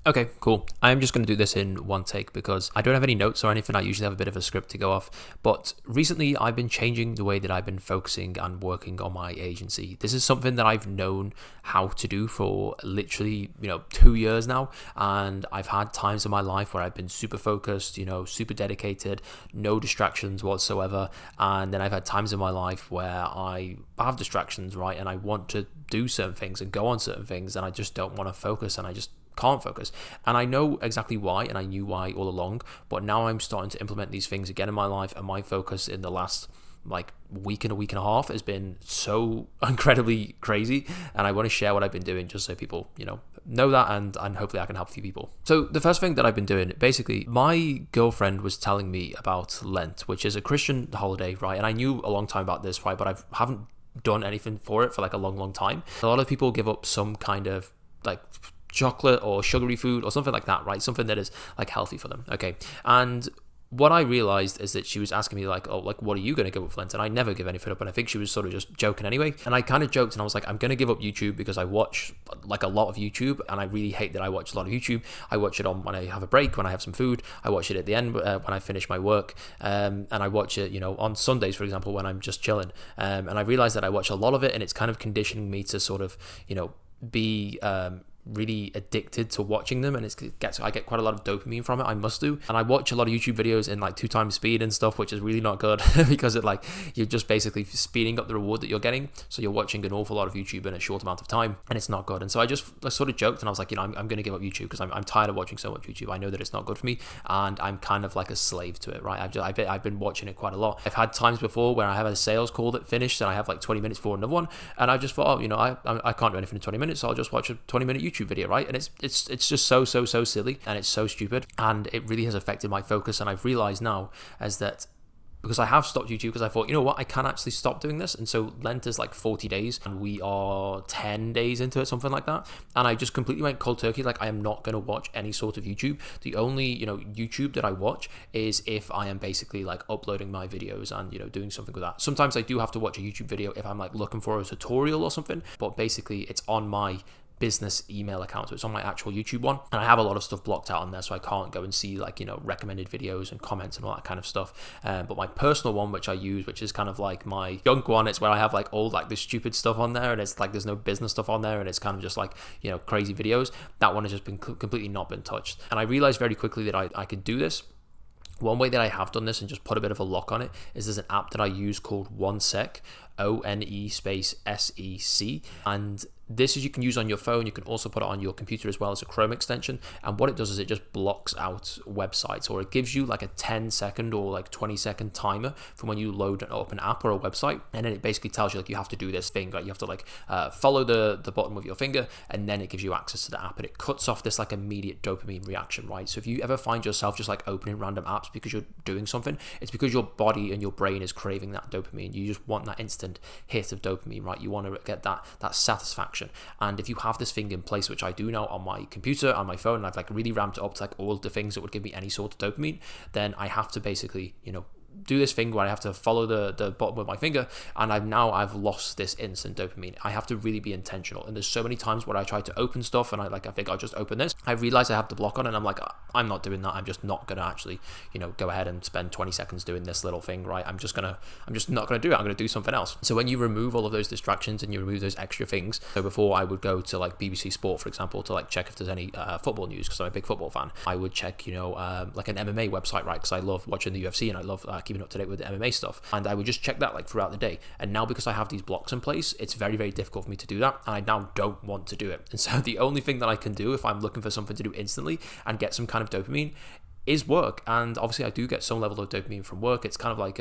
Okay, cool. I'm just going to do this in one take because I don't have any notes or anything. I usually have a bit of a script to go off. But recently, I've been changing the way that I've been focusing and working on my agency. This is something that I've known how to do for literally, 2 years now. And I've had times in my life where I've been super focused, super dedicated, no distractions whatsoever. And then I've had times in my life where I have distractions, right? And I want to do certain things and go on certain things, and I just don't want to focus, and I just can't focus. And I know exactly why, and I knew why all along, but now I'm starting to implement these things again in my life, and my focus in the last week and a week and a half has been so incredibly crazy, and I want to share what I've been doing just so people know that, and hopefully I can help a few people. So the first thing that I've been doing, basically, my girlfriend was telling me about Lent, which is a Christian holiday, right? And I knew a long time about this, right? But I haven't done anything for it for like a long time. A lot of people give up some kind of like chocolate or sugary food or something like that, right? Something that is like healthy for them. Okay. And what I realized is that she was asking me like, oh, like, what are you going to give up for Lent? And I never give anything up. And I think she was sort of just joking anyway. And I kind of joked and I was like, I'm going to give up YouTube because I watch like a lot of YouTube, and I really hate that I watch a lot of YouTube. I watch it on when I have a break, when I have some food. I watch it at the end when I finish my work. And I watch it, on Sundays, for example, when I'm just chilling. And I realized that I watch a lot of it, and it's kind of conditioning me to sort of, be really addicted to watching them, and I get quite a lot of dopamine from it. I must do. And I watch a lot of YouTube videos in like 2x speed and stuff, which is really not good because you're just basically speeding up the reward that you're getting. So you're watching an awful lot of YouTube in a short amount of time, and it's not good. And so I sort of joked, and I was like, I'm going to give up YouTube because I'm tired of watching so much YouTube. I know that it's not good for me, and I'm kind of like a slave to it, right? I've been watching it quite a lot. I've had times before where I have a sales call that finished and I have like 20 minutes for another one, and I just thought, I can't do anything in 20 minutes, so I'll just watch a 20-minute YouTube video, right? And it's just so silly, and it's so stupid, and it really has affected my focus. And I've realized now as that, because I have stopped YouTube because I thought, I can actually stop doing this. And so Lent is like 40 days and we are 10 days into it, something like that. And I just completely went cold turkey. Like, I am not going to watch any sort of YouTube. The only, YouTube that I watch is if I am basically like uploading my videos and, doing something with that. Sometimes I do have to watch a YouTube video if I'm like looking for a tutorial or something, but basically it's on my business email account, so it's on my actual YouTube one, and I have a lot of stuff blocked out on there, so I can't go and see like recommended videos and comments and all that kind of stuff. But my personal one, which I use, which is kind of like my junk one, it's where I have like all like the stupid stuff on there, and it's like there's no business stuff on there, and it's kind of just like crazy videos. That one has just been completely not been touched, and I realized very quickly that I could do this. One way that I have done this and just put a bit of a lock on it is there's an app that I use called OneSec, ONE_SEC, and this is you can use on your phone. You can also put it on your computer as well as a Chrome extension. And what it does is it just blocks out websites, or it gives you like a 10-second or like 20-second timer from when you load up an app or a website. And then it basically tells you like you have to do this thing. Like you have to like follow the button with your finger, and then it gives you access to the app. And it cuts off this like immediate dopamine reaction, right? So if you ever find yourself just like opening random apps because you're doing something, it's because your body and your brain is craving that dopamine. You just want that instant hit of dopamine, right? You want to get that satisfaction. And if you have this thing in place, which I do now on my computer, on my phone, and I've like really ramped it up to like all the things that would give me any sort of dopamine, then I have to basically, do this thing where I have to follow the button with my finger, and I've lost this instant dopamine. I have to really be intentional. And there's so many times where I try to open stuff and I think I'll just open this. I realize I have the block on, and I'm like, I'm not doing that. I'm just not gonna actually, go ahead and spend 20 seconds doing this little thing, right? I'm just not gonna do it. I'm gonna do something else. So when you remove all of those distractions and you remove those extra things, so before I would go to like BBC Sport, for example, to like check if there's any football news, because I'm a big football fan. I would check, like an MMA website, right? Because I love watching the UFC and I love keeping up to date with the MMA stuff, and I would just check that like throughout the day. And now, because I have these blocks in place, it's very, very difficult for me to do that, and I now don't want to do it. And so the only thing that I can do if I'm looking for something to do instantly and get some kind of dopamine is work. And obviously I do get some level of dopamine from work. It's kind of like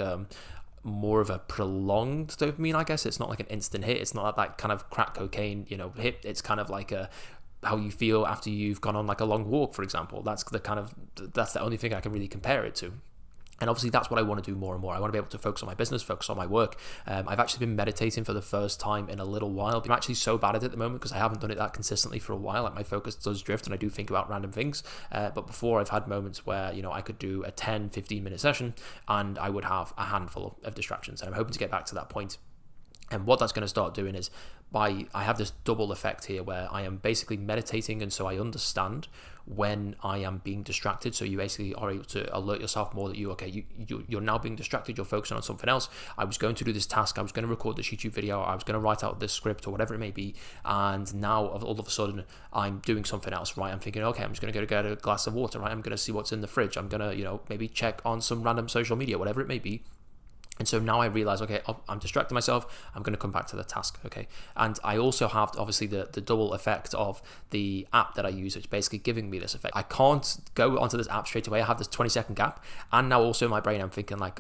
more of a prolonged dopamine, I guess. It's not like an instant hit. It's not that kind of crack cocaine hit. It's kind of like how you feel after you've gone on like a long walk, for example. That's the only thing I can really compare it to. And obviously that's what I want to do more and more. I want to be able to focus on my business, focus on my work. I've actually been meditating for the first time in a little while. I'm actually so bad at it at the moment because I haven't done it that consistently for a while. Like my focus does drift and I do think about random things. But before, I've had moments where, I could do a 10, 15-minute session and I would have a handful of distractions. And I'm hoping to get back to that point. And what that's going to start doing is I have this double effect here where I am basically meditating, and so I understand when I am being distracted. So you basically are able to alert yourself more that you're now being distracted, you're focusing on something else. I was going to do this task, I was going to record this YouTube video, I was going to write out this script or whatever it may be, and now all of a sudden I'm doing something else, right? I'm thinking, okay, I'm just going to go get a glass of water, right? I'm going to see what's in the fridge, I'm going to, maybe check on some random social media, whatever it may be. And so now I realize, okay, I'm distracting myself, I'm going to come back to the task, okay? And I also have, obviously, the double effect of the app that I use, which is basically giving me this effect. I can't go onto this app straight away. I have this 20-second gap. And now also in my brain, I'm thinking I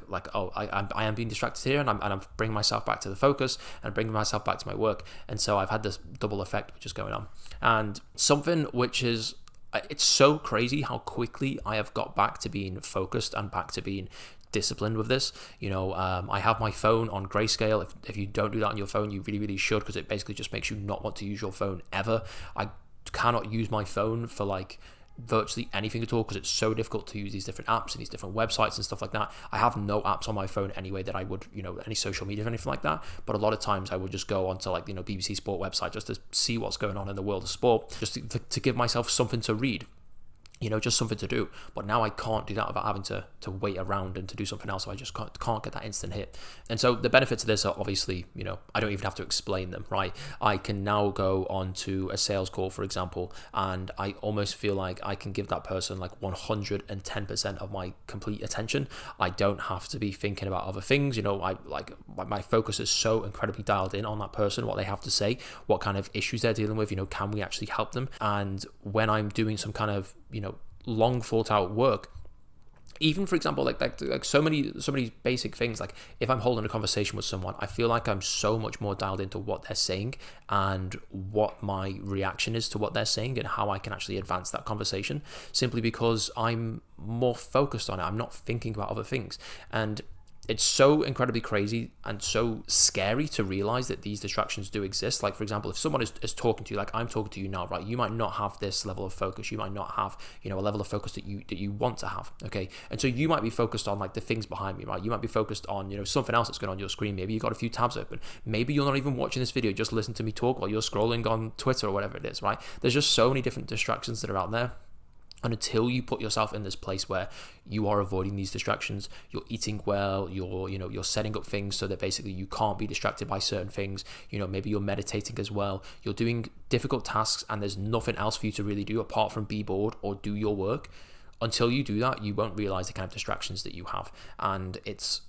am being distracted here, and I'm bringing myself back to the focus and bringing myself back to my work. And so I've had this double effect, which is going on. And something which is, it's so crazy how quickly I have got back to being focused and back to being disciplined with this. I have my phone on grayscale. If you don't do that on your phone, you really, really should, because it basically just makes you not want to use your phone ever. I cannot use my phone for like virtually anything at all because it's so difficult to use these different apps and these different websites and stuff like that. I have no apps on my phone anyway that I would, any social media or anything like that. But a lot of times I would just go onto like, BBC Sport website just to see what's going on in the world of sport, just to give myself something to read. Just something to do. But now I can't do that without having to wait around and to do something else. So I just can't get that instant hit. And so the benefits of this are obviously, I don't even have to explain them, right? I can now go on to a sales call, for example, and I almost feel like I can give that person like 110% of my complete attention. I don't have to be thinking about other things. My focus is so incredibly dialed in on that person, what they have to say, what kind of issues they're dealing with, can we actually help them? And when I'm doing some kind of, long thought out work, even for example, like so many basic things, like if I'm holding a conversation with someone, I feel like I'm so much more dialed into what they're saying and what my reaction is to what they're saying and how I can actually advance that conversation, simply because I'm more focused on it. I'm not thinking about other things. And it's so incredibly crazy and so scary to realize that these distractions do exist. Like, for example, if someone is talking to you, like I'm talking to you now, right? You might not have this level of focus. You might not have, a level of focus that you want to have, okay? And so you might be focused on like the things behind me, right? You might be focused on, something else that's going on your screen. Maybe you got a few tabs open. Maybe you're not even watching this video, just listen to me talk while you're scrolling on Twitter or whatever it is, right? There's just so many different distractions that are out there. And until you put yourself in this place where you are avoiding these distractions, you're eating well, you're setting up things so that basically you can't be distracted by certain things. Maybe you're meditating as well. You're doing difficult tasks and there's nothing else for you to really do apart from be bored or do your work. Until you do that, you won't realize the kind of distractions that you have. And it's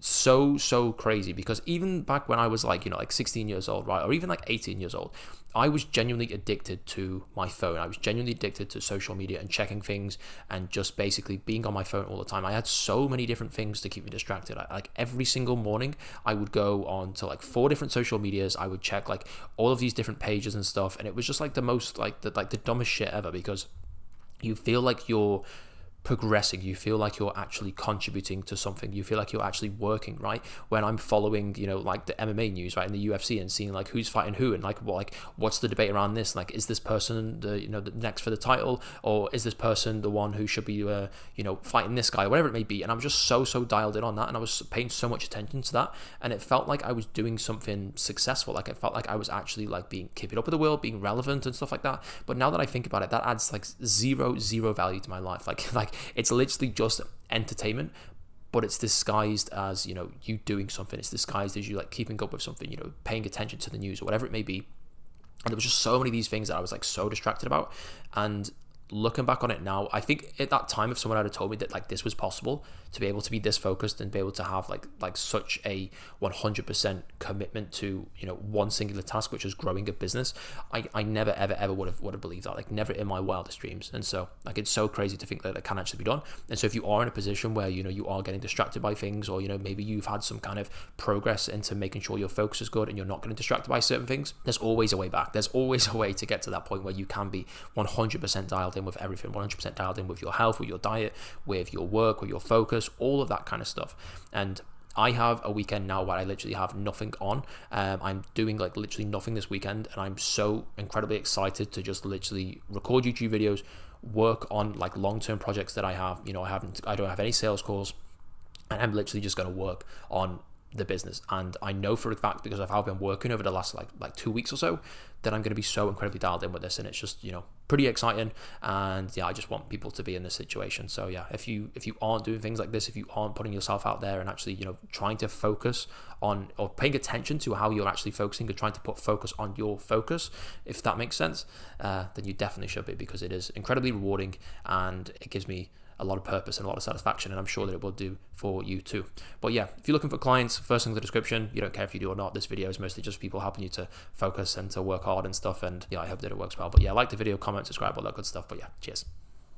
so crazy, because even back when I was like 16 years old, right, or even like 18 years old, I was genuinely addicted to my phone. I was genuinely addicted to social media and checking things and just basically being on my phone all the time. I had so many different things to keep me distracted. Like every single morning I would go on to like 4 different social medias. I would check like all of these different pages and stuff, and it was just like the most the dumbest shit ever, because you feel like you're progressing, you feel like you're actually contributing to something, you feel like you're actually working, right? When I'm following like the MMA news, right, in the UFC, and seeing like who's fighting who and like what's the debate around this, like is this person the next for the title, or is this person the one who should be fighting this guy, whatever it may be. And I was just so dialed in on that, and I was paying so much attention to that, and it felt like I was doing something successful. Like it felt like I was actually like keeping up with the world, being relevant and stuff like that. But now that I think about it, that adds like zero value to my life. Like it's literally just entertainment, but it's disguised as you doing something. It's disguised as you like keeping up with something, paying attention to the news or whatever it may be. And there was just so many of these things that I was like so distracted about. And looking back on it now, I think at that time, if someone had told me that like this was possible, to be able to be this focused and be able to have like such a 100% commitment to one singular task, which is growing a business, I never ever would have believed that, like never in my wildest dreams. And so like it's so crazy to think that it can actually be done. And so if you are in a position where you are getting distracted by things, or maybe you've had some kind of progress into making sure your focus is good and you're not getting distracted by certain things, there's always a way back. There's always a way to get to that point where you can be 100% dialed in with everything, 100% dialed in with your health, with your diet, with your work, with your focus, all of that kind of stuff. And I have a weekend now where I literally have nothing on. I'm doing like literally nothing this weekend, and I'm so incredibly excited to just literally record YouTube videos, work on like long-term projects that I have. I don't have any sales calls, and I'm literally just going to work on the business. And I know for a fact, because of how I've been working over the last like 2 weeks or so, that I'm going to be so incredibly dialed in with this, and it's just, pretty exciting. And yeah, I just want people to be in this situation. So yeah, if you aren't doing things like this, if you aren't putting yourself out there and actually trying to focus on, or paying attention to how you're actually focusing, or trying to put focus on your focus, if that makes sense, then you definitely should be, because it is incredibly rewarding and it gives me a lot of purpose and a lot of satisfaction, and I'm sure that it will do for you too. But yeah, if you're looking for clients, first thing in the description. You don't care if you do or not. This video is mostly just people helping you to focus and to work hard and stuff, and yeah, I hope that it works well. But yeah, like the video, comment, subscribe, all that good stuff. But yeah, cheers.